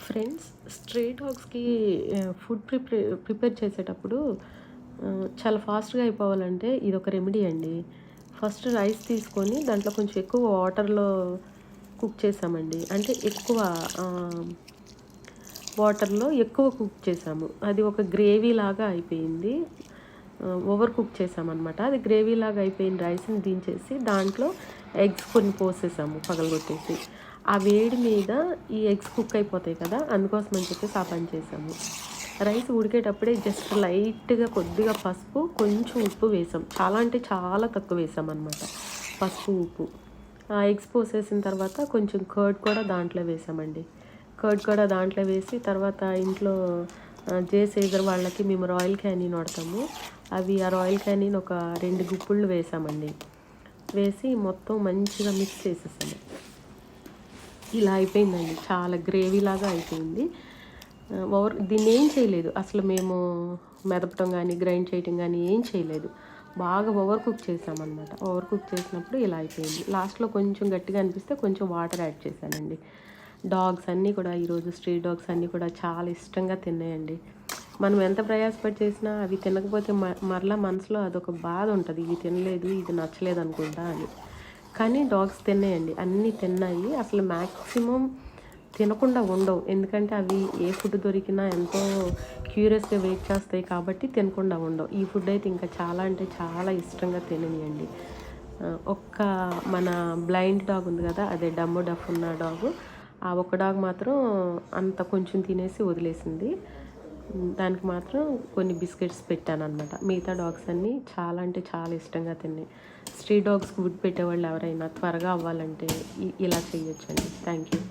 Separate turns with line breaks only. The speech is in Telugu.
ఫ్రెండ్స్, స్ట్రే డాగ్స్‌కి ఫుడ్ ప్రిపేర్ చేసేటప్పుడు చాలా ఫాస్ట్‌గా అయిపోవాలంటే ఇదొక రెమెడీ అండి. ఫస్ట్ రైస్ తీసుకొని దాంట్లో కొంచెం ఎక్కువ వాటర్‌లో కుక్ చేసామండి. అంటే ఎక్కువ ఆహ్, వాటర్‌లో ఎక్కువ కుక్ చేసాము. అది ఒక గ్రేవీలాగా అయిపోయింది. ఓవర్ కుక్ చేసామనమాట. అది గ్రేవీలాగా అయిపోయిన రైస్‌ని దించేసి దాంట్లో ఎగ్స్ కొన్ని పోసేసాము పగలగొట్టేసి. ఆ వేడి మీద ఈ ఎగ్స్ కుక్ అయిపోతాయి కదా! అందుకోసం అని చెప్పేసి ఆ పని చేశాము. రైస్ ఉడికేటప్పుడే జస్ట్ లైట్‌గా కొద్దిగా పసుపు, కొంచెం ఉప్పు వేసాం. చాలా అంటే చాలా తక్కువ వేసామనమాట. పసుపు, ఉప్పు. ఆ ఎగ్స్ పోసేసిన తర్వాత కొంచెం కర్డ్ కూడా దాంట్లో వేసామండి. కర్డ్ కూడా దాంట్లో వేసి తర్వాత ఇంట్లో జే సీజర్ వాళ్ళకి మేము రాయల్ క్యానిన్ వాడతాము. ఆ రాయల్ క్యానిన్ ఒక 2 గుప్పుళ్ళు వేసామండి. వేసి మొత్తం మంచిగా మిక్స్ చేసేసాము. ఇలా అయిపోయిందండి. చాలా గ్రేవీలాగా అయిపోయింది. దీన్నేం చేయలేదు. అసలు మేము మెదపటం గానీ, గ్రైండ్ చేయటం గానీ ఏం చేయలేదు. బాగా ఓవర్ కుక్ చేశామనమాట. ఓవర్ కుక్ చేసినప్పుడు ఇలా అయిపోయింది. లాస్ట్‌లో కొంచెం గట్టిగా అనిపిస్తే కొంచెం వాటర్ యాడ్ చేశానండి. డాగ్స్ అన్నీ కూడా ఈరోజు స్ట్రీట్ డాగ్స్ అన్నీ కూడా చాలా ఇష్టంగా తిన్నాయండి. మనం ఎంత ప్రయాసపడి చేసినా అవి తినకపోతే మరలా మనసులో అదొక బాధ ఉంటది. ఇది తినలేదు, ఇది నచ్చలేదనుకుంటా అని. కానీ డాగ్స్ తిన్నాయండి. అన్నీ తిన్నాయి. అసలు మాక్సిమం తినకుండా ఉండవు. ఎందుకంటే అవి ఏ ఫుడ్ దొరికినా ఎంతో క్యూరియస్‌గా వెయిట్ చేస్తాయి కాబట్టి తినకుండా ఉండవు. ఈ ఫుడ్ అయితే ఇంకా చాలా అంటే చాలా ఇష్టంగా తిననియండి. ఒక్క మన బ్లైండ్ డాగ్ ఉంది కదా! అదే డమ్ము డఫ్ ఉన్న డాగు. ఆ ఒక్క డాగ్ మాత్రం అంత కొంచెం తినేసి వదిలేసింది. దానికి మాత్రం కొన్ని బిస్కెట్స్ పెట్టాననమాట. మిగతా డాగ్స్ అన్నీ చాలా అంటే చాలా ఇష్టంగా తిన్నాయి. స్ట్రీట్ డాగ్స్‌కి ఫుడ్ పెట్టేవాళ్ళు ఎవరైనా త్వరగా అవ్వాలంటే ఇలా చేయొచ్చండి. Thank you.